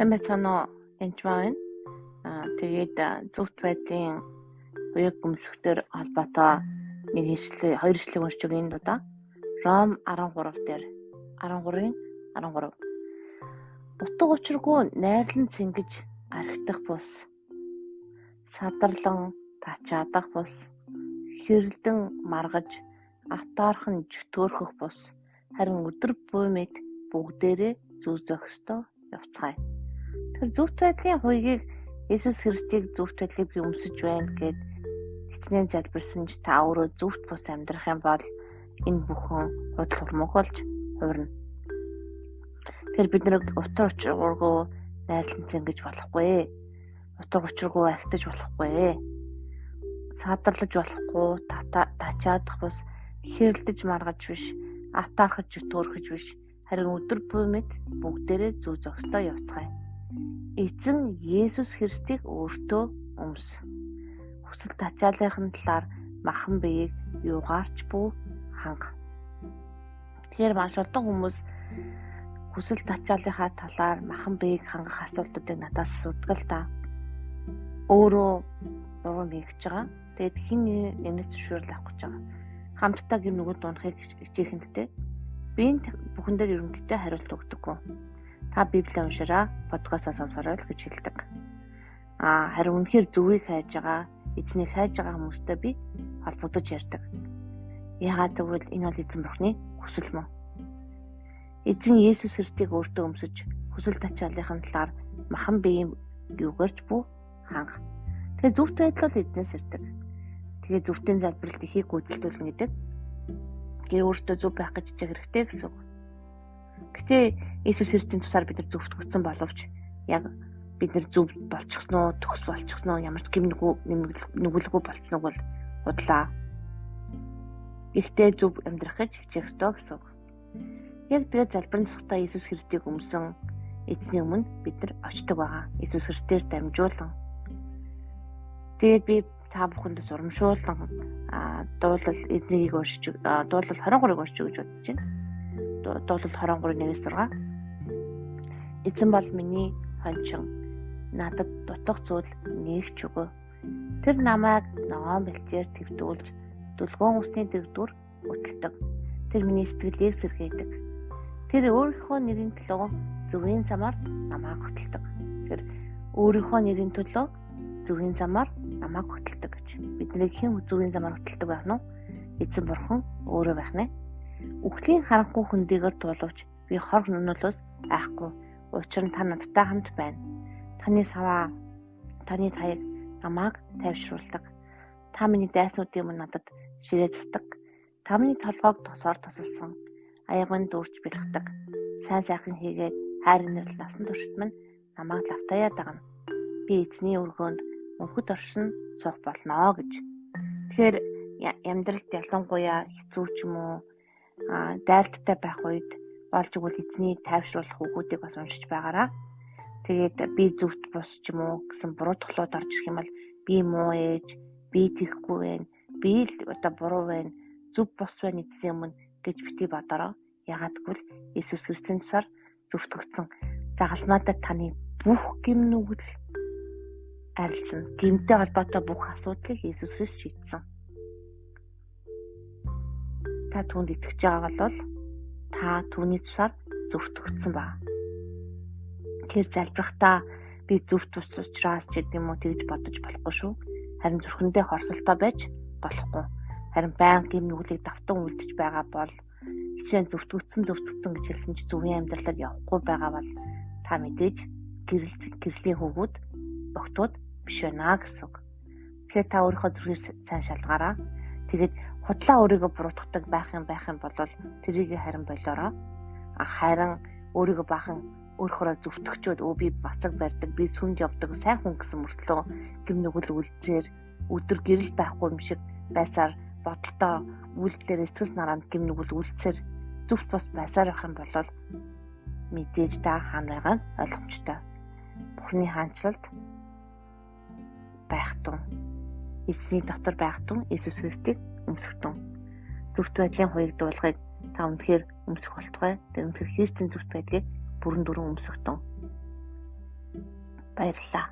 Сайн байцгаана уу? Энд маань тэгээд зөвхт байдлын буяг өмсөхтөр холбоотой нэг хоёр ишлэг уншиж өгье энэ удаа. Ром 13 дээр 13-ын 13. Утга учиргүй найрлан цэнгэж архитах бус. Садарлан тачаадах бус. Хэрэлдэн маргаж автаархан жөтөөрхөх бус. Харин өдөр буй мэд бүгдээрээ зүүзөх ёстой явцгаая. Тэгэхээр зөвхт байдлын хуйгийг Есүс Христийг зөвхт байдлыг би өмсөж байна гэд хичнээн залбирсан ч та өөрөө зөвхт бус амьдрах юм бол энэ бүхэн худал хуурмаг болж хувирна. Тэгэхээр бид нэг утга учиргүй найрлан цэнгэж болохгүй. Утга учиргүй ахтаж болохгүй. Садарлаж болохгүй, тачаадах бус, хэрэлдэж маргаж биш, атаархаж жөтөөрхөж биш. Харин өдөр буй мэд бүгдээрээ зүү зохистой явцгаая. Эзэн Есүс Христийг өөртөө өмс. Хүсэл тачааллын талаар махан биеийг юугаарч бүү ханга. Тэгэхээр маш олон хүмүүс хүсэл тачааллынхаа талаар махан биеийг хангах асуултуудыг надаас асуудаг л да. Өөрөө буруу нэгж байгаа. Тэгэд хин нэмээс зөвшөөрөл авах гэж байгаа. Хамтдаа гэр нүгэл дуунахыг хичээхэндтэй. Би энэ бүхэн дээр ерөнхийдөө хариулт өгдөггүй. Та Библийг уншаараа, подкастаа сонсороо л гэж хэлдэг. Харин үнэхээр зөвийг хайж байгаа, эзнийг хайж байгаа хүмүүстэй би холбогдож ярьдаг. Яагаад гэвэл энэ бол эзэн бурхны хүсэл мөн. Эзэн Есүс Христийг өөртөө өмсөж, хүсэл тачааллын талаар махан биеийн юугаарч бүү ханга. Тэгээ зөвхт байдал бол эзнээс ирдэг. Тэгээ зөвхтийн залбиралд ихийг гүйцэлдүүлнэ гэдэг. Гэр өөртөө зөв байх гэж хичээх хэрэгтэй гэсэн үг. Гэтэ Есүс Христийн тусаар бид нар зөвхтгөгдсөн боловч яг бид нар зөв болчихсон уу, төгс болчихсон уу, ямар ч нүгэлгүй болцсног бол худлаа. Ихтэй зөв амьдрах гэж хичээх ёстой гэсэн үг. Яг тэгээд залбирын цогтой Есүс Христийг өмсөн эзний өмнө бид нар очдог байгаа. Есүс Христээр дамжуулан. Тэгээд би та бүхэндээ урамшуулан дуулал эзнийг уншиж дуулал 23-ыг уншиж гэж бодож байна. Дуулал 23:1-6. Эзэн бол миний хончин. Надад дутах зүйл нээгч өгөө. Тэр намайг ногоон бэлчээр твтүүлж дүлгөөн усны дэгдүр хөтэлдэг. Тэр миний сэтгэлийг сэргээдэг. Тэр өөрийнхөө нэрийн төлөө зөвгийн замаар намайг хөтэлдэг. Тэр өөрийнхөө нэрийн төлөө зөвгийн замаар намайг хөтэлдэг гэж. Бидний хэн зөвгийн замаар хөтэлдэг байх нь? Эзэн бурхан өөрөө байх нэ. Үхлийн харанхуй хөндийгээр туулвч би хор нөнөлөөс айхгүй. Учир нь та надтай хамт байна. Таны саваа, таны таяг намайг тайвшруулдаг. Та миний дайснуудын өмнө надад ширээ цэцдэг. Та миний толгойг тосоор тосолсон. Аягын дүүрч бэлгдэг. Сайн сайхан хийгээд хайрын нэрл насан туршид минь намайг лавтаяа дагна. Би эзний өргөөнд мөнхөд оршин суух болно гэж. Тэгэхээр амьдралд ялангуяа хэцүү ч юм уу дайлттай байх үед болж игэл эзний тайвшруулах үгүүдийг бас уншиж байгаараа. Тэгээд би зөвхт бус ч юм уу гэсэн буруу тоглоод орж ирэх юм бол би муу ээж, би тийхгүй байна, би л одоо буруу байна, зөв бус байна эзэн өмнө гэж бити бодороо. Ягаад гэвэл Есүс Христийн тусаар зөвтгөгдсөн загалмаатай таны бүх гэм нүгэл арилсан. Гэмтэй холбоотой бүх асуудлыг Есүс Христ шийдсэн. Та түүнд итгэж байгаа бол та түүний тусаар зөвтгөгдсөн байна. Тэр залбирахтаа би зөвхт бус учраас ч гэдэг юм уу тэгж бодож болохгүй шүү. Харин зүрхэндээ хорсолтой байж болохгүй. Харин байнга гэм нүглийг давтан үлдэж байгаа бол хичээн зөвтгөгдсөн гэж хэлсэн ч зөвхөн амьдралаар явахгүй байгаа бол та мэдээж гэрлийн хөвгүүд огтуд биш байна гэсэн үг. Тэгэхээр та өөрийнхөө зүрхээс сайн шалгаараа. Тэгээд худлаа өөрийгөө буруутгадаг байх юм бол тэрийг харин болоороо. Харин өөрийгөө бахан өөрөөрөө зөвтгчөөд би бацаг барьдаг, би сүнд явдаг сайн хүн гэсэн мөртлөө гэм нүгэл үлдсээр өдөр гэрэл байхгүй юм шиг байсаар бодолтой үйлдэлээр эцэс наранд гэм нүгэл үлдсээр зөвхт бас байсаар байх юм бол мэдээж та хаана байгаа нь ойлгомжтой. Бурхны хаанчлалд байх тун эзний дотор байх тун Есүс Христийг өмсөх тун зөвхт байдлын хуйг дуулахыг та үнэхээр өмсөх болтугай. Тэр үнэхээр Христийн зөвхт байдлыг бүрэн дүрэн өмсөх тун. Баярлалаа.